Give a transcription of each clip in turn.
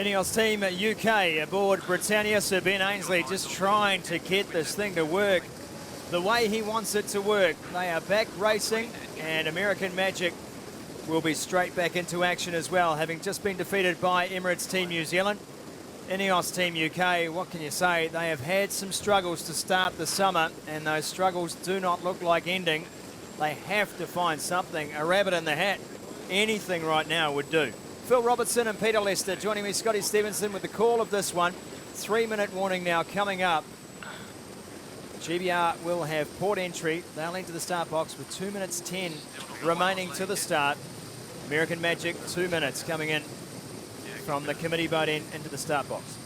Ineos Team UK aboard Britannia. Sir Ben Ainslie just trying to get this thing to work the way he wants it to work. They are back racing, and American Magic will be straight back into action as well, having just been defeated by Emirates Team New Zealand. Ineos Team UK, what can you say? They have had some struggles to start the summer, and those struggles do not look like ending. They have to find something, a rabbit in the hat. Anything right now would do. Phil Robertson and Peter Lester joining me, Scotty Stevenson, with the call of this one. 3-minute warning now coming up. GBR will have port entry. They'll enter the start box with 2 minutes 10 remaining to the start. American Magic, 2 minutes coming in from the committee boat end into the start box.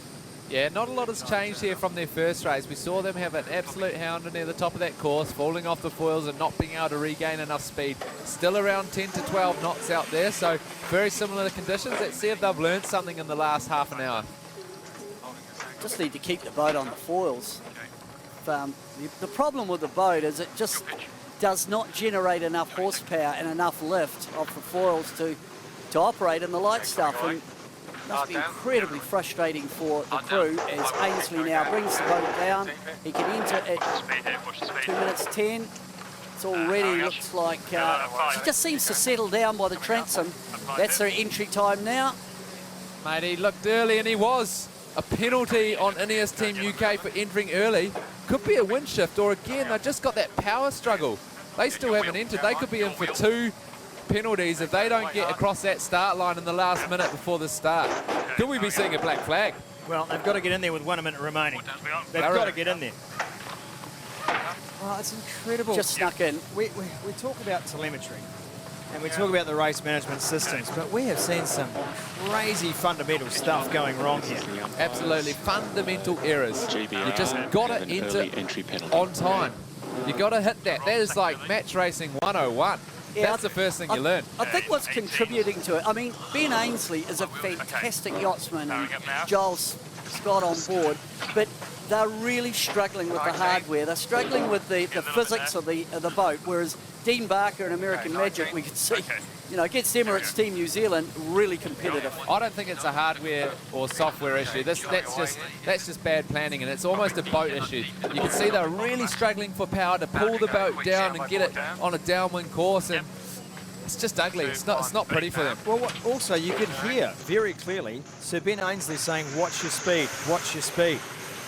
Yeah, not a lot has changed here from their first race. We saw them have an absolute hounder near the top of that course, falling off the foils and not being able to regain enough speed. Still around 10 to 12 knots out there, so very similar conditions. Let's see if they've learned something in the last half an hour. Just need to keep the boat on the foils. The problem with the boat is it just does not generate enough horsepower and enough lift off the foils to operate in the light stuff. And must be incredibly frustrating for the crew as Ainslie now brings the boat down. He can enter at 2 minutes 10. It's already looks like he just seems to settle down by the transom. That's their entry time now. Mate, he looked early and he was. A penalty on Ineos Team UK for entering early. Could be a wind shift, or again, they just got that power struggle. They still haven't entered. They could be in for 2 penalties if they don't get across that start line in the last minute before the start. Could we be seeing a black flag? Well, they've got to get in there with 1 minute remaining. They've got to get in there. Oh, it's incredible. Just snuck in. We talk about telemetry and we talk about the race management systems, but we have seen some crazy fundamental stuff going wrong here. Absolutely, fundamental errors. You just got to enter on time. You got to hit that. That is like match racing 101. Yeah, that's the first thing you learn. I think what's contributing to it, I mean, Ben Ainslie is a fantastic yachtsman, and Giles Scott on board, but they're really struggling with the hardware. They're struggling with the physics of the boat, whereas Dean Barker and American Magic, we can see, you know, against Emirates Team New Zealand, really competitive. I don't think it's a hardware or software issue. That's just bad planning, and it's almost a boat issue. You can see they're really struggling for power to pull the boat down and get it on a downwind course, and it's just ugly. It's not pretty for them. Well, also you could hear very clearly Sir Ben Ainslie saying, "Watch your speed, watch your speed."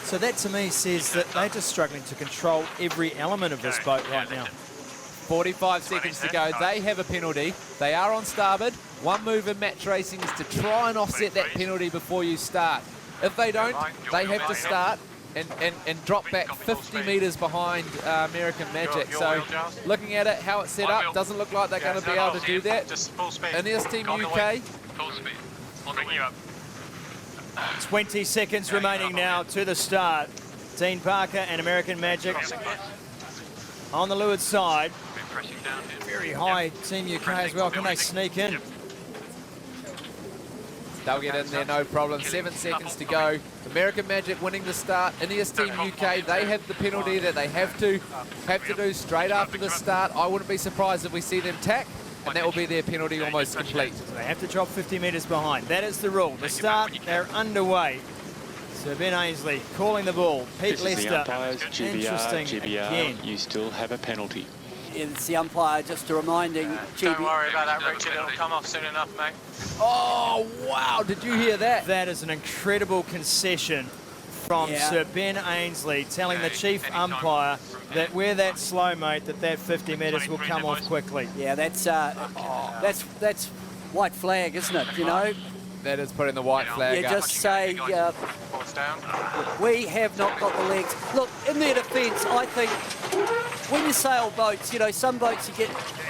So that to me says that they're just struggling to control every element of this boat right now. 45 seconds to go. They have a penalty. They are on starboard. One move in match racing is to try and offset that penalty before you start. If they don't, they have to start and drop back 50 metres behind American Magic. So looking at it, how it's set up, doesn't look like they're going to be able to do that. Ineos Team UK. 20 seconds remaining now to the start. Dean Parker and American Magic on the leeward side. Very high Team UK as well. Can they sneak in? They'll get in there, no problem. 7 seconds to go. American Magic winning the start. Ineos Team UK, they have the penalty that they have to do straight after the start. I wouldn't be surprised if we see them tack, and that will be their penalty almost complete. So they have to drop 50 metres behind. That is the rule. The start, they're underway. So Ben Ainslie calling the ball. Pete Lester. Interesting again. You still have a penalty. It's the umpire just reminding Don't worry about that, Richard. It'll come off soon enough, mate. Oh, wow. Did you hear that? That is an incredible concession from Sir Ben Ainslie, telling the chief umpire that we're that slow, mate, that 50 metres will come off quickly. Yeah, that's white flag, isn't it, you know? That is putting the white flag up. Just say, we have not got the legs. Look, in their defence, I think when you sail boats, you know, some boats you get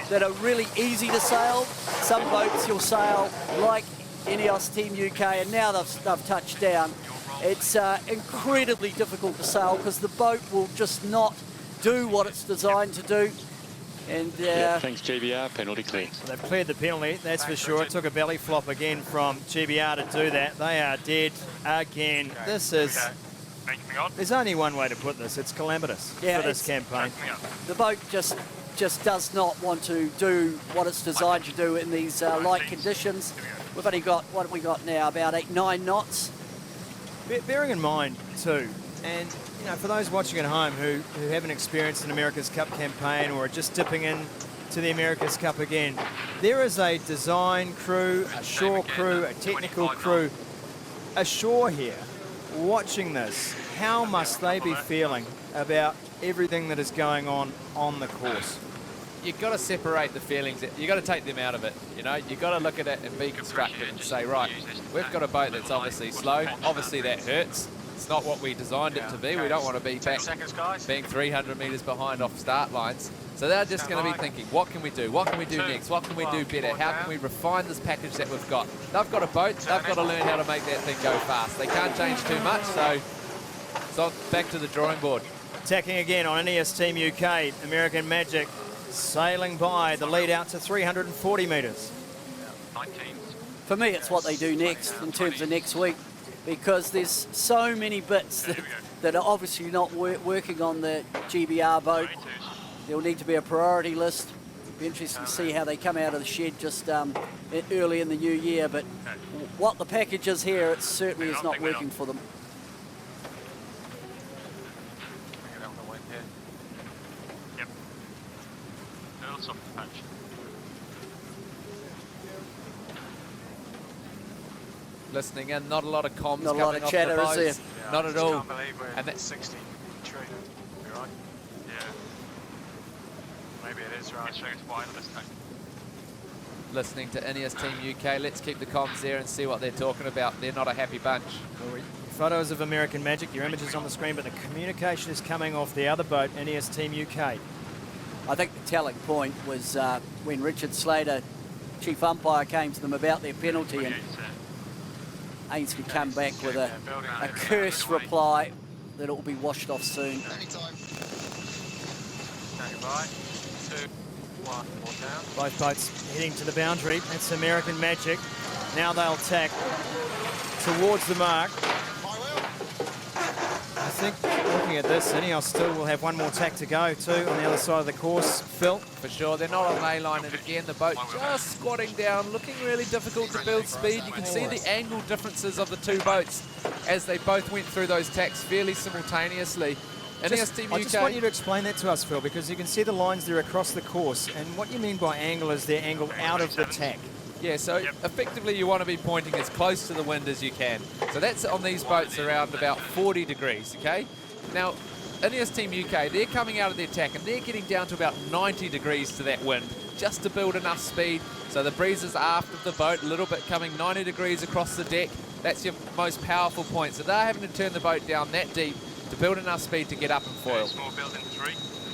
that are really easy to sail. Some boats you'll sail like Ineos Team UK, and now they've touched down. It's incredibly difficult to sail because the boat will just not do what it's designed to do. And thanks GBR, penalty clear. So they've cleared the penalty, that's for sure. It took a belly flop again from GBR to do that. They are dead again. This is, there's only one way to put this. It's calamitous for this campaign. The boat just just does not want to do what it's designed to do in these light conditions. We've only got, what have we got now, about 8-9 knots. Bearing in mind too, and you know, for those watching at home who haven't experienced an America's Cup campaign or are just dipping in to the America's Cup again, there is a design crew, a shore crew, a technical crew ashore here watching this. How must they be feeling about everything that is going on the course? You've got to separate the feelings. You've got to take them out of it. You know, you've got to look at it and be constructive and say, right, we've got a boat that's obviously slow. Obviously that hurts. It's not what we designed it to be. We don't want to be back being 300 metres behind off start lines. So they're just going to be thinking, what can we do? What can we do next? What can we do better? How can we refine this package that we've got? They've got a boat. They've got to learn how to make that thing go fast. They can't change too much, so back to the drawing board. Attacking again on NES Team UK, American Magic sailing by the lead out to 340 metres. For me, it's what they do next in terms of next week, because there's so many bits that are obviously not working on the GBR boat. There'll need to be a priority list. It'll be interesting to see how they come out of the shed just early in the new year, but what the package is here, it certainly is not working for them. Listening in, not a lot of comms Not a coming lot of off chatter, the is boats. there? Yeah, Not I at just all. can't believe we're And that, 60 true. You're right. Yeah. Maybe it is right. listening to NES Team UK, let's keep the comms there and see what they're talking about. They're not a happy bunch. Photos of American Magic, your images on the screen, but the communication is coming off the other boat, NES Team UK. I think the telling point was when Richard Slater, chief umpire, came to them about their penalty, and Ainsley came back with a curse reply that it will be washed off soon. Both boats heading to the boundary. That's American Magic. Now they'll tack towards the mark. I think looking at this, Ineos still will have one more tack to go too on the other side of the course, Phil. For sure, they're not on ley line, and again the boat just squatting down, looking really difficult to build speed. You can see the angle differences of the two boats as they both went through those tacks fairly simultaneously. I just want you to explain that to us, Phil, because you can see the lines there across the course, and what you mean by angle is their angle out of the tack. Yeah, so effectively you want to be pointing as close to the wind as you can. So that's on these boats around about 40 degrees, okay? Now, NES Team UK, they're coming out of their tack and they're getting down to about 90 degrees to that wind just to build enough speed. So the breeze is aft of the boat, a little bit coming 90 degrees across the deck. That's your most powerful point. So they're having to turn the boat down that deep to build enough speed to get up and foil.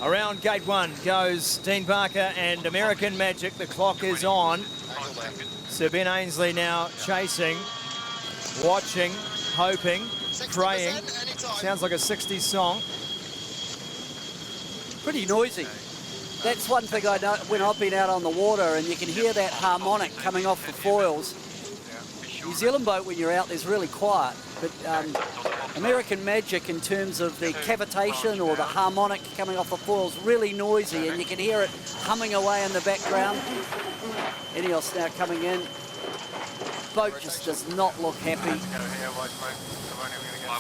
Around gate one goes Dean Barker and American Magic. The clock is on. Sir Ben Ainsley now chasing, watching, hoping, praying. Sounds like a 60s song. Pretty noisy. That's one thing I know when I've been out on the water, and you can hear that harmonic coming off the foils. New Zealand boat, when you're out, there's really quiet, but American Magic, in terms of the cavitation or the harmonic coming off the foils, really noisy, and you can hear it humming away in the background. Ineos now coming in. Boat just does not look happy.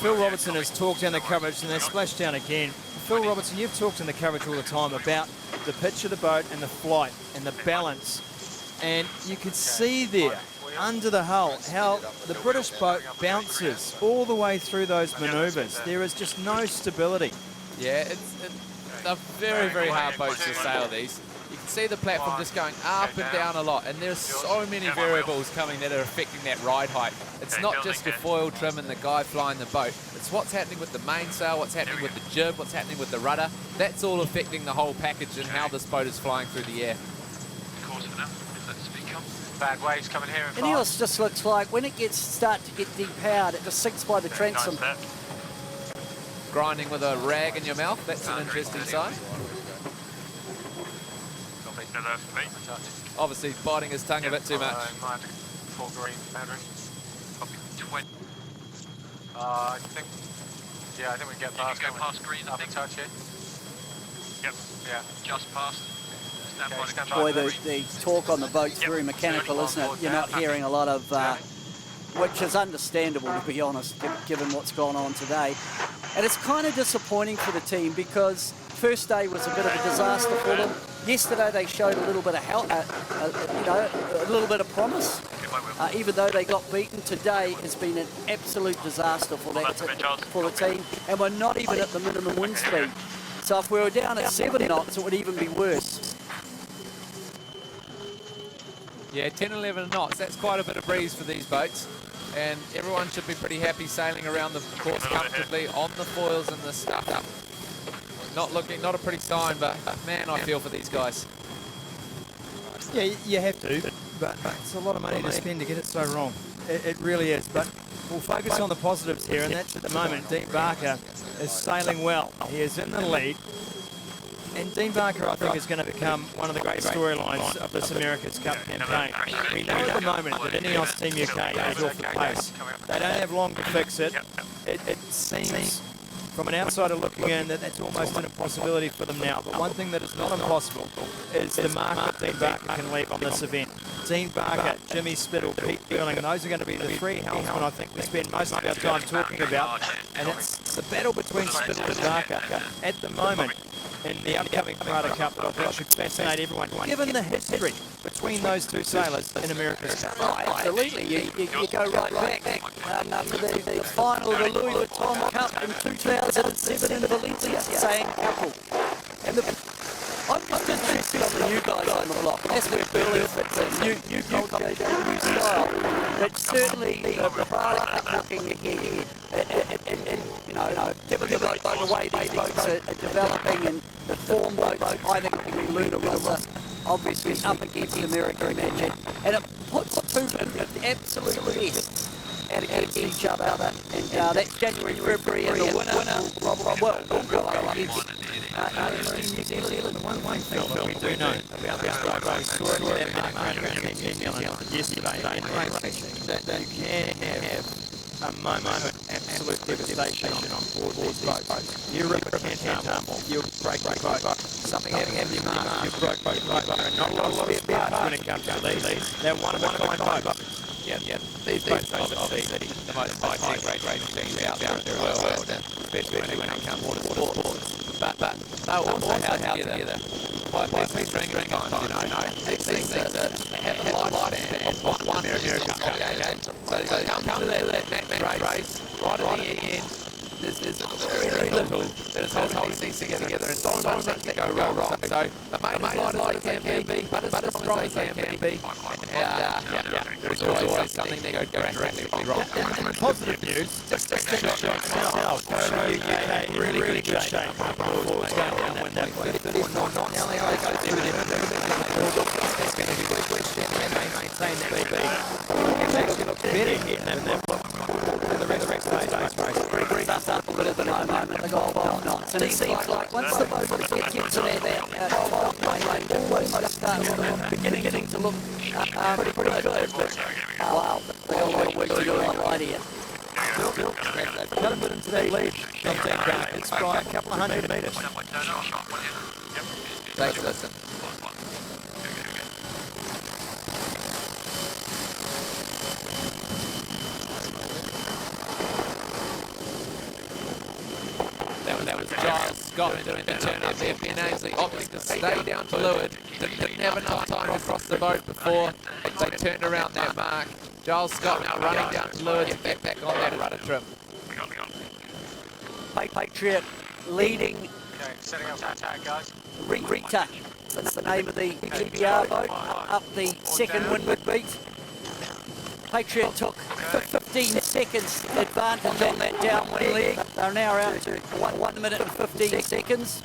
Phil Robertson has talked in the coverage, and they're splashed down again. Phil Robertson, you've talked in the coverage all the time about the pitch of the boat and the flight and the balance, and you could see there under the hull how the British boat bounces all the way through those manoeuvres. There is just no stability. Yeah, they're very, very hard boats to sail these. You can see the platform just going up and down a lot, and there's so many variables coming that are affecting that ride height. It's not just your foil trim and the guy flying the boat. It's what's happening with the mainsail, what's happening with the jib, what's happening with the rudder. That's all affecting the whole package and how this boat is flying through the air. Bad waves coming here in Ineos just looks like when it start to get depowered, it just sinks by the transom. Grinding with a rag in your mouth, that's an interesting sign. Obviously biting his tongue a bit too much. Full green boundary. I think we get past. Go past green. Up a touch here. Yep. Yeah. Just past. Boy, the talk on the boat's very mechanical, isn't it? You're not hearing a lot of, which is understandable, to be honest, given what's gone on today. And it's kind of disappointing for the team because first day was a bit of a disaster for them. Yesterday they showed a little bit of help, a little bit of promise. Even though they got beaten, today has been an absolute disaster for the team, and we're not even at the minimum wind speed. So if we were down at 7 knots, it would even be worse. Yeah, 10, 11 knots. That's quite a bit of breeze for these boats, and everyone should be pretty happy sailing around the course comfortably on the foils and the stuff. Not a pretty sign, but man, I feel for these guys. Yeah, you have to, but it's a lot of money to spend to get it so wrong. It really is, but we'll focus on the positives here, and that's at the moment Dean Barker is sailing well. He is in the lead, and Dean Barker, I think, is going to become one of the great storylines of this America's Cup campaign. We know at the moment that Ineos Team UK is off the pace. They don't have long to fix it. It seems, from an outsider looking in, that that's almost an impossibility for them now. But one thing that is not impossible is the mark that Dean Barker can leave on this event. Dean Barker, Jimmy Spittle, Pete Furling, and those are going to be the three helmsmen I think we spend most of our time talking about. And it's the battle between Spittle and Barker at the moment in the upcoming Prada Cup that I think should fascinate everyone. Given the history between those two sailors in America's Cup. Oh, absolutely. You go right back to the final of the Louis Vuitton Cup in 2007 in Valencia, saying couple. And I'm just interested in the new guys on the block. That's where Burley fits in. New culture, new style. But certainly the Prada Cup looking ahead, given the way these boats are developing and the form boats, I think it will be Luna Wilder, obviously up against American Magic. And it puts two of the absolute best out against each other. And that's January, February, and the winner will go up against New Zealand. One thing that we do know about this race story that around New Zealand yesterday in race racing, that you can have a moment of absolute devastation on board these boats. You rip a cantum, you break the boat. Something having your mark, you broke both boats. There are not a lot of spare parts when it comes to these. They're one of a kind boats. Yeah, these boats obviously the most high-grade racing teams out there in the world, especially when it comes to sports. But they'll also held together by a string of times, These things that have a lifespan of one American Cup game. So they come to that match race right at the end. There's very little that is holding these things together, and sometimes things go wrong. So the main light as they can be, but as strong as they can be. There's always something that goes drastically wrong. And positive news, just check out yourself. UK, really good shape. What's going on when that plays? Now they go through it's going to be a question. They maintain the BB. It's actually look better than them. The rest of the race. That's up a bit at the moment. They go 12 knots. And it seems like once the boat gets to that 12 knot lane, almost beginning to look pretty good. But wow, they got a lot of work to do on the idea. Got a bit into that lead. It's by a couple of 100 metres. Take a listen. That was Giles Scott doing the turn up there. Ben Ainsley opting to stay down to leeward. Didn't have enough time across the boat before they turned around that mark. Giles Scott now running down to leeward to get back on that rudder trim. Patriot leading. Okay, setting up attack, guys. Rita. That's the name of the GBR boat. Up the second windward beat. Patriot took 15 seconds advantage on that downwind leg. They're now out to 1 minute and 15 seconds.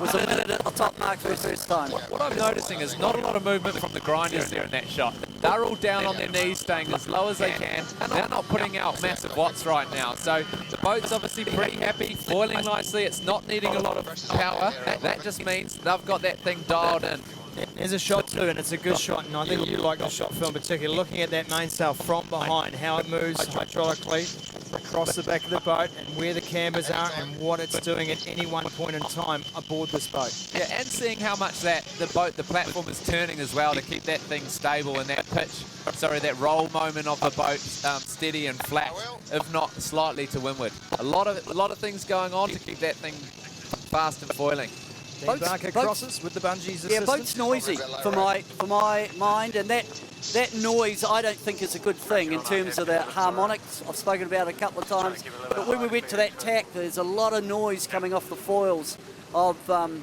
Was a minute at the top mark for the first time. What I'm noticing is not a lot of movement from the grinders there in that shot. They're all down on their knees, staying as low as they can. They're not putting out massive watts right now. So the boat's obviously pretty happy, foiling nicely. It's not needing a lot of power. That just means they've got that thing dialed in. There's a shot too, and it's a good shot, and I think you like the shot film particularly. Looking at that mainsail from behind, how it moves hydraulically, across the back of the boat and where the cambers are and what it's doing at any one point in time aboard this boat. Yeah, and seeing how much the platform is turning as well to keep that thing stable and that roll moment of the boat steady and flat, if not slightly to windward. A lot of things going on to keep that thing fast and foiling. Barker crosses with the bungee's assistance. Yeah, boat's noisy for my mind, and that noise I don't think is a good thing in terms of the harmonics. I've spoken about it a couple of times, but when we went to that tack, there's a lot of noise coming off the foils of the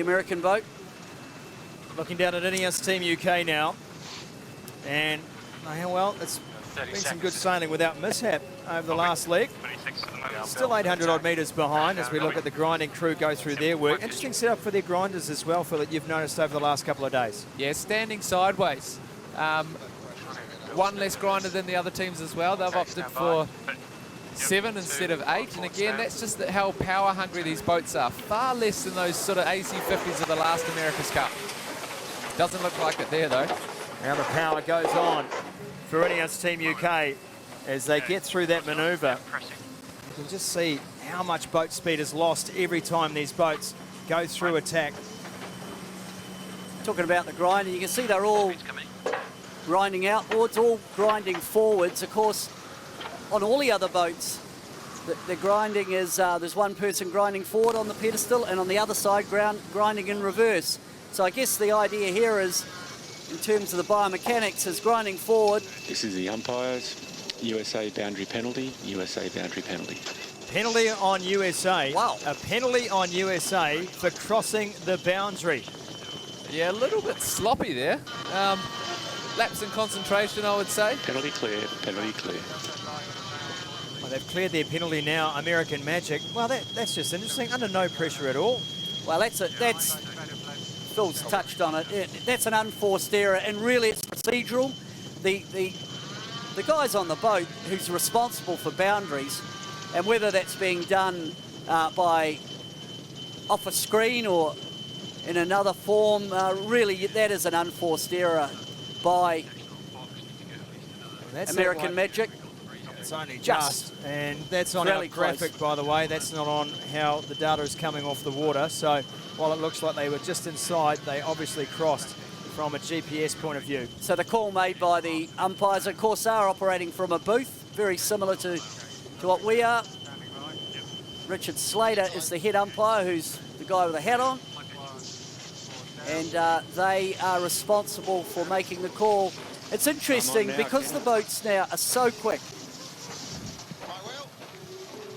American boat. Looking down at Ineos Team UK now, and well, it's been some good sailing without mishap over the last leg. Still 800 odd metres behind as we look at the grinding crew go through their work. Interesting setup for their grinders as well, Phil, that you've noticed over the last couple of days. Yeah, standing sideways. One less grinder than the other teams as well. They've opted for 7 instead of 8, and again, that's just how power hungry these boats are. Far less than those sort of AC50s of the last America's Cup. Doesn't look like it there though. Now the power goes on for Ineos Team UK as they get through that manoeuvre. You can just see how much boat speed is lost every time these boats go through attack. Talking about the grinding, you can see they're all grinding outboards, all grinding forwards. Of course, on all the other boats, the grinding is, there's one person grinding forward on the pedestal and on the other side grinding in reverse. So I guess the idea here is, in terms of the biomechanics, is grinding forward. This is the umpires. USA boundary penalty, USA boundary penalty. Penalty on USA. Wow. A penalty on USA for crossing the boundary. Yeah, a little bit sloppy there. Lapse in concentration, I would say. Penalty clear, penalty clear. Well, they've cleared their penalty now, American Magic. Well, that's just interesting. Under no pressure at all. Well, that's Phil's touched on it. That's an unforced error, and really it's procedural. The guys on the boat who's responsible for boundaries, and whether that's being done by off a screen or in another form, really that is an unforced error by American Magic. It's only just, and that's on our graphic, by the way. That's not on how the data is coming off the water. So while it looks like they were just inside, they obviously crossed from a GPS point of view. So the call made by the umpires, of course, are operating from a booth, very similar to what we are. Richard Slater is the head umpire, who's the guy with the hat on. And they are responsible for making the call. It's interesting because the boats now are so quick.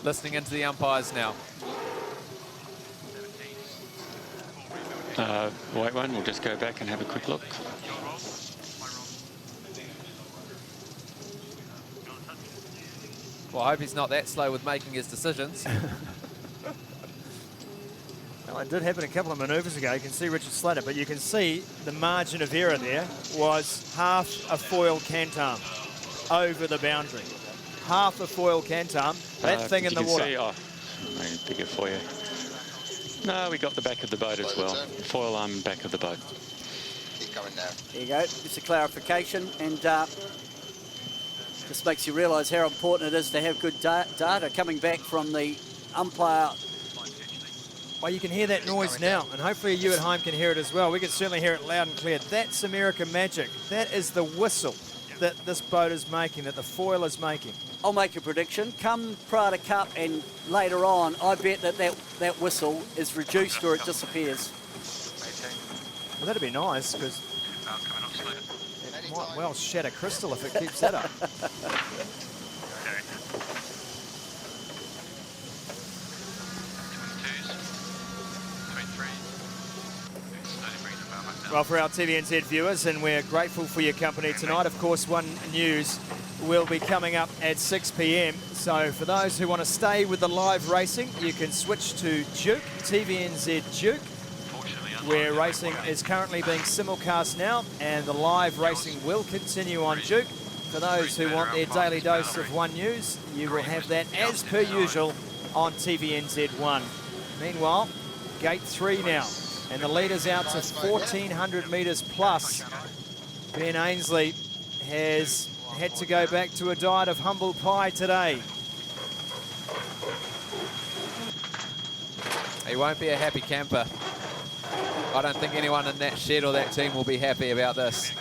Listening into the umpires now. Wait one, we'll just go back and have a quick look. Well, I hope he's not that slow with making his decisions. Well, it did happen a couple of manoeuvres ago. You can see Richard Slater, but you can see the margin of error there was half a foil cantam over the boundary. Half a foil cantam, that thing in the water. See, maybe bigger for you. No, we got the back of the boat as well. Foil arm back of the boat. Keep going now. There you go, just a clarification, and just makes you realise how important it is to have good data coming back from the umpire. Well, you can hear that noise now, and hopefully you at home can hear it as well. We can certainly hear it loud and clear. That's American Magic. That is the whistle that this boat is making, that the foil is making. I'll make a prediction. Come Prada Cup and later on, I bet that whistle is reduced or it disappears. Well, that'd be nice, because it might well shatter crystal if it keeps that up. Well, for our TVNZ viewers, and we're grateful for your company tonight. Of course, One News will be coming up at 6 p.m. So for those who want to stay with the live racing, you can switch to Duke, TVNZ Duke, where racing is currently being simulcast now, and the live racing will continue on Duke. For those who want their daily dose of One News, you will have that as per usual on TVNZ1. Meanwhile, gate 3 now. And the leader's out to 1,400 metres plus. Ben Ainsley has had to go back to a diet of humble pie today. He won't be a happy camper. I don't think anyone in that shed or that team will be happy about this.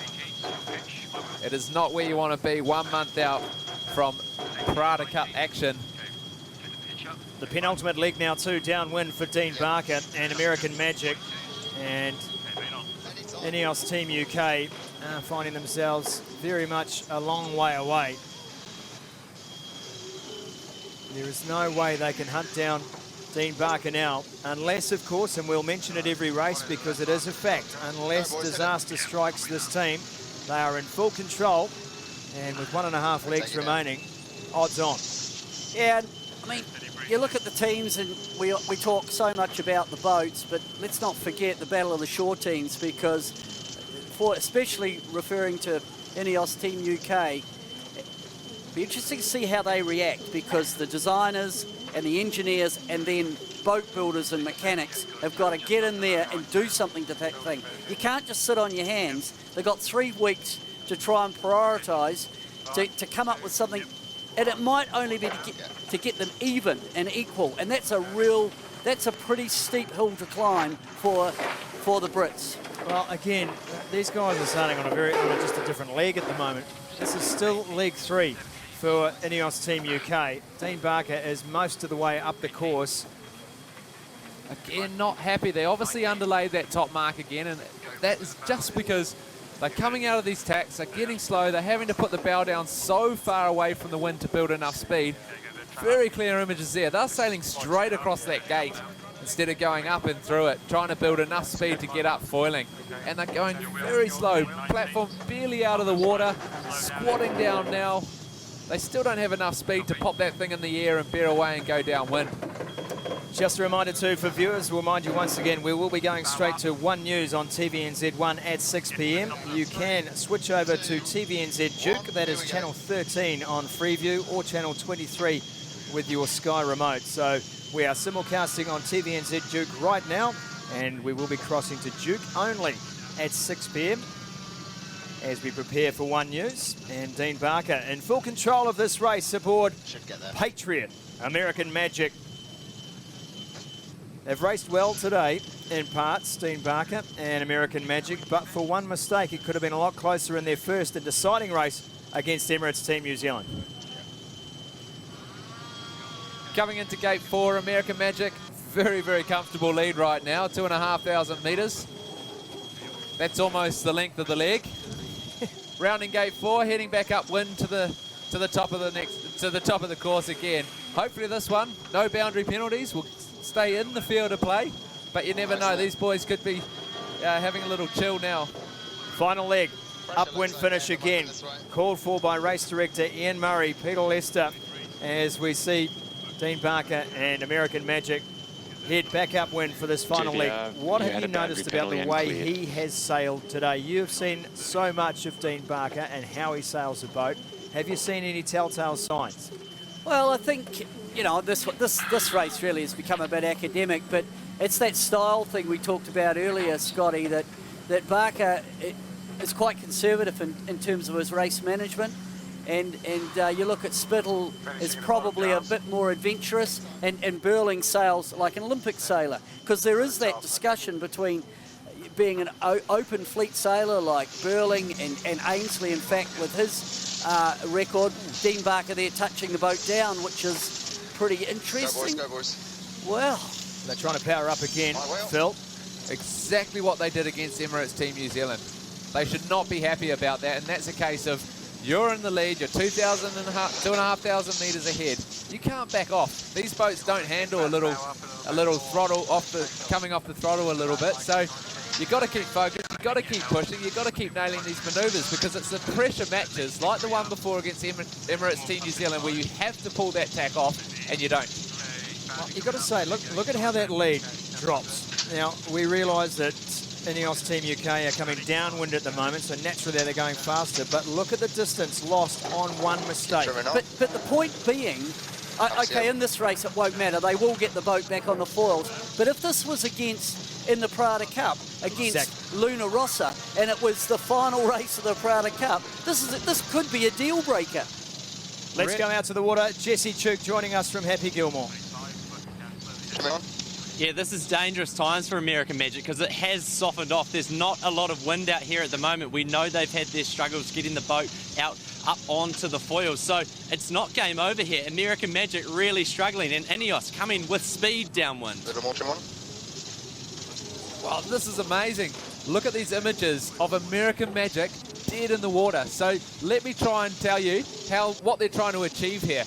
It is not where you want to be 1 month out from Prada Cup action. The penultimate leg now too, downwind for Dean Barker and American Magic. And Ineos Team UK finding themselves very much a long way away. There is no way they can hunt down Dean Barker now, unless, of course, and we'll mention it every race because it is a fact, unless disaster strikes this team, they are in full control, and with 1.5 legs remaining, odds on. Yeah, I mean, you look at the teams and we talk so much about the boats, but let's not forget the battle of the shore teams, because especially referring to Ineos Team UK, it'd be interesting to see how they react, because the designers and the engineers and then boat builders and mechanics have got to get in there and do something to that thing. You can't just sit on your hands. They've got 3 weeks to try and prioritise to come up with something, and it might only be to get them even and equal, and that's a pretty steep hill to climb for the Brits. Well, again, these guys are starting on just a different leg at the moment. This is still leg 3 for Ineos Team UK. Dean Barker is most of the way up the course. Again, not happy. They obviously underlaid that top mark again, and that is just because they're coming out of these tacks, they're getting slow, they're having to put the bow down so far away from the wind to build enough speed. Very clear images there. They're sailing straight across that gate instead of going up and through it, trying to build enough speed to get up foiling. And they're going very slow. Platform barely out of the water, squatting down now. They still don't have enough speed to pop that thing in the air and bear away and go downwind. Just a reminder too for viewers, we'll remind you once again, we will be going straight to One News on TVNZ1 at 6 p.m. You can switch over to TVNZ Duke, that is channel 13 on Freeview, or channel 23 with your Sky remote. So we are simulcasting on TVNZ Duke right now, and we will be crossing to Duke only at 6 p.m. as we prepare for One News. And Dean Barker in full control of this race aboard Patriot, American Magic. They've raced well today in parts, Dean Barker and American Magic, but for one mistake, it could have been a lot closer in their first and deciding race against Emirates Team New Zealand. Coming into gate 4, American Magic, very, very comfortable lead right now, 2,500 metres. That's almost the length of the leg. Rounding gate 4, heading back upwind to the top of the course again. Hopefully this one, no boundary penalties, will stay in the field of play, but you never know. These boys could be having a little chill now. Final leg, upwind finish again, called for by race director Ian Murray, Peter Lester, as we see Dean Barker and American Magic head back upwind for this final leg. What have you noticed about the way he has sailed today? You've seen so much of Dean Barker and how he sails the boat. Have you seen any telltale signs? Well, I think, you know, this race really has become a bit academic, but it's that style thing we talked about earlier, Scotty, that Barker is quite conservative in terms of his race management. And you look at Spittle is probably a bit more adventurous, and Burling sails like an Olympic sailor, because there is that discussion between being an open fleet sailor like Burling and Ainsley, in fact, with his record. Dean Barker there touching the boat down, which is pretty interesting. Go boys. Well, they're trying to power up again, Phil. Exactly what they did against Emirates Team New Zealand. They should not be happy about that, and that's a case of you're in the lead, you're 2,500 metres ahead. You can't back off. These boats don't handle a little throttle coming off the throttle a little bit. So you've got to keep focused, you've got to keep pushing, you've got to keep nailing these manoeuvres, because it's the pressure matches like the one before against Emirates Team New Zealand where you have to pull that tack off and you don't. Well, you've got to say, look at how that lead drops. Now, we realise that Ineos Team UK are coming downwind at the moment, so naturally they're going faster, but look at the distance lost on one mistake. But the point being, okay, in this race it won't matter, they will get the boat back on the foils, but if this was in the Prada Cup against Luna Rossa, and it was the final race of the Prada Cup. This could be a deal breaker. Let's go out to the water. Jesse Chook joining us from Happy Gilmore. Coming on. Yeah, this is dangerous times for American Magic because it has softened off. There's not a lot of wind out here at the moment. We know they've had their struggles getting the boat out up onto the foils. So it's not game over here. American Magic really struggling, and Ineos coming with speed downwind. Little more, Timon. Wow, this is amazing. Look at these images of American Magic dead in the water. So let me try and tell you what they're trying to achieve here.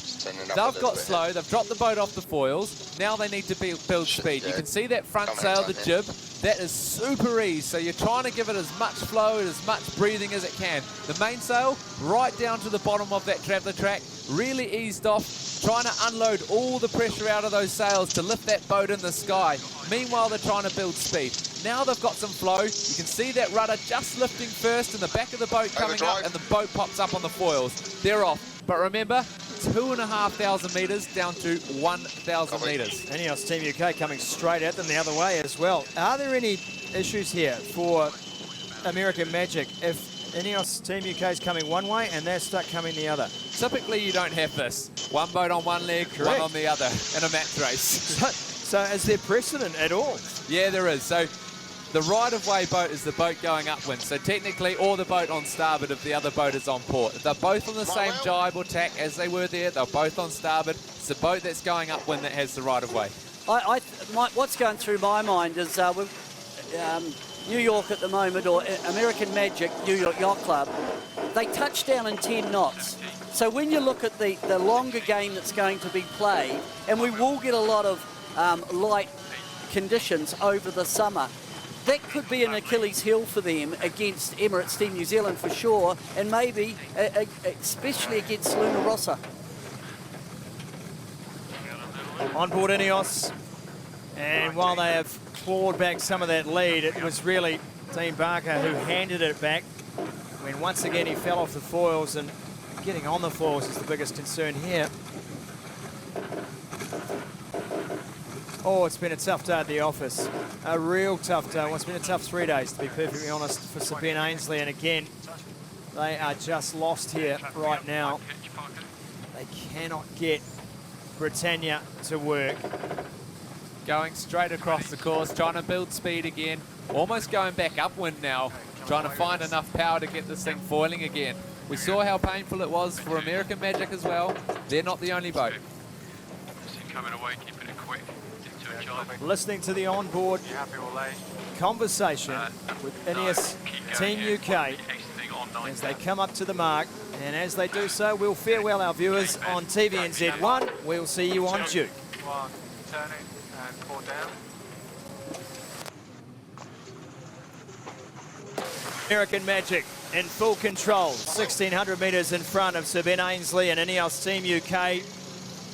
They've got slow, they've dropped the boat off the foils. Now they need to build speed. You can see that front sail, the jib, that is super easy. So you're trying to give it as much flow and as much breathing as it can. The mainsail right down to the bottom of that traveller track, really eased off, trying to unload all the pressure out of those sails to lift that boat in the sky. Meanwhile, they're trying to build speed. Now they've got some flow. You can see that rudder just lifting first and the back of the boat coming up, and the boat pops up on the foils. They're off. But remember, 2,500 metres down to 1,000 metres. Ineos Team UK coming straight at them the other way as well. Are there any issues here for American Magic if Ineos Team UK is coming one way and they're stuck coming the other? Typically, you don't have this. One boat on one leg, one on the other in a match race. So is there precedent at all? Yeah, there is. So the right-of-way boat is the boat going upwind. So technically, or the boat on starboard if the other boat is on port. If they're both on the same jibe or tack as they were there, they're both on starboard. It's the boat that's going upwind that has the right-of-way. What's going through my mind is New York at the moment, or American Magic, New York Yacht Club, they touch down in 10 knots. So when you look at the longer game that's going to be played, and we will get a lot of light conditions over the summer, that could be an Achilles heel for them against Emirates Team New Zealand for sure, and maybe especially against Luna Rossa. On board Ineos, and while they have clawed back some of that lead, it was really Dean Barker who handed it back when once again he fell off the foils, and getting on the foils is the biggest concern here. Oh, it's been a tough day at the office. A real tough day. Well, it's been a tough 3 days, to be perfectly honest, for Sir Ben Ainsley. And again, they are just lost here right now. They cannot get Britannia to work. Going straight across the course, trying to build speed again. Almost going back upwind now, trying to find enough power to get this thing foiling again. We saw how painful it was for American Magic as well. They're not the only boat. Coming away, keeping it quick. Listening to the onboard conversation with Ineos Team UK as they come up to the mark, and as they do so, we'll farewell our viewers on TVNZ1. We'll see you on Duke. One, turning and 4 down. American Magic in full control, 1,600 metres in front of Sir Ben Ainsley and Ineos Team UK,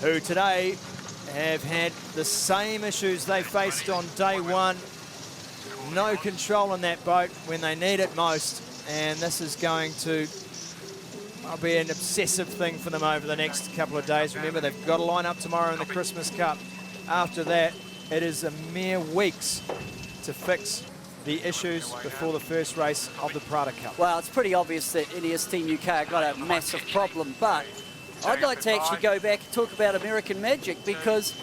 who today have had the same issues they faced on day one. No control in that boat when they need it most, and this is going to be an obsessive thing for them over the next couple of days. Remember, they've got to line up tomorrow in the Christmas Cup. After that, it is a mere weeks to fix the issues before the first race of the Prada Cup. Well, it's pretty obvious that Ineos Team UK have got a massive problem, but I'd like to actually go back and talk about American Magic, because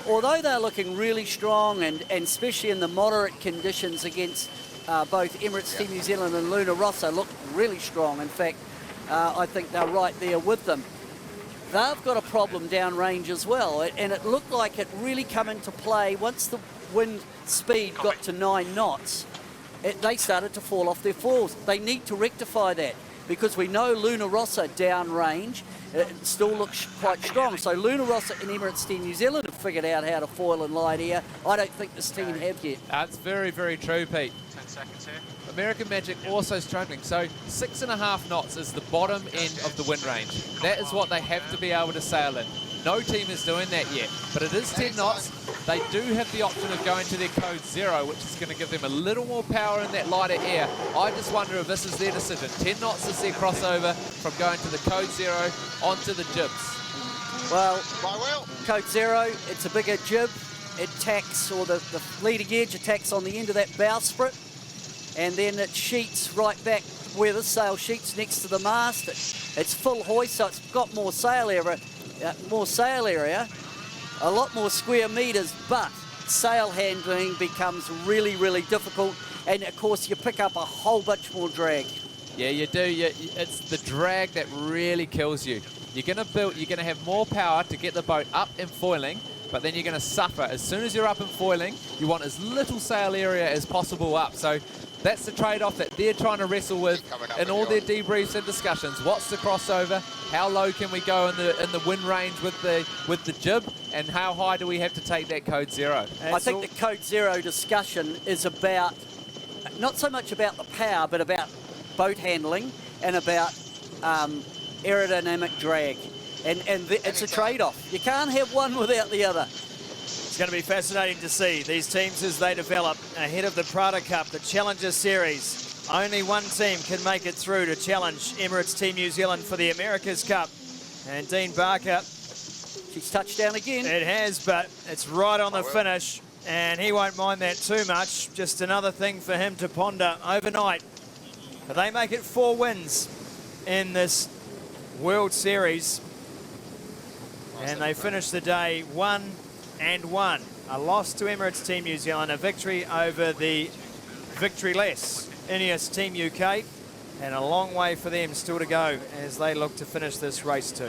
although they're looking really strong, and especially in the moderate conditions against both Emirates Team New Zealand and Luna Rossa, look really strong. In fact, I think they're right there with them. They've got a problem downrange as well, and it looked like it really come into play once the wind speed got to 9 knots. They started to fall off their foils. They need to rectify that, because we know Luna Rossa downrange still looks quite strong. So Luna Rossa and Emirates Team New Zealand have figured out how to foil and light here. I don't think this team have yet. That's very, very true, Pete. 10 seconds here. American Magic also struggling. So 6.5 knots is the bottom end of the wind range. That is what they have to be able to sail in. No team is doing that yet, but it is 10 knots. They do have the option of going to their code 0, which is going to give them a little more power in that lighter air. I just wonder if this is their decision. 10 knots is their crossover from going to the code 0 onto the jibs. Well, code 0, it's a bigger jib. It tacks, or the leading edge attacks on the end of that bowsprit. and then it sheets right back where the sail sheets next to the mast. It's full hoist, so it's got more sail area, a lot more square meters, but sail handling becomes really, really difficult, and of course you pick up a whole bunch more drag. Yeah, you do. It's the drag that really kills you. You're going to have more power to get the boat up and foiling, but then you're going to suffer. As soon as you're up and foiling, you want as little sail area as possible up. So that's the trade-off that they're trying to wrestle with in all their debriefs and discussions. What's the crossover? How low can we go in the wind range with the jib? And how high do we have to take that code 0? I think the code 0 discussion is about, not so much about the power, but about boat handling and about aerodynamic drag. And it's a trade-off. You can't have one without the other. It's going to be fascinating to see these teams as they develop ahead of the Prada Cup, the Challenger Series. Only one team can make it through to challenge Emirates Team New Zealand for the America's Cup. And Dean Barker, she's touched down again. It has, but it's right on the finish, and he won't mind that too much. Just another thing for him to ponder overnight. They make it 4 wins in this World Series, and they finish the day 1-1. A loss to Emirates Team New Zealand, a victory over the victoryless Ineos Team UK, and a long way for them still to go as they look to finish this race too.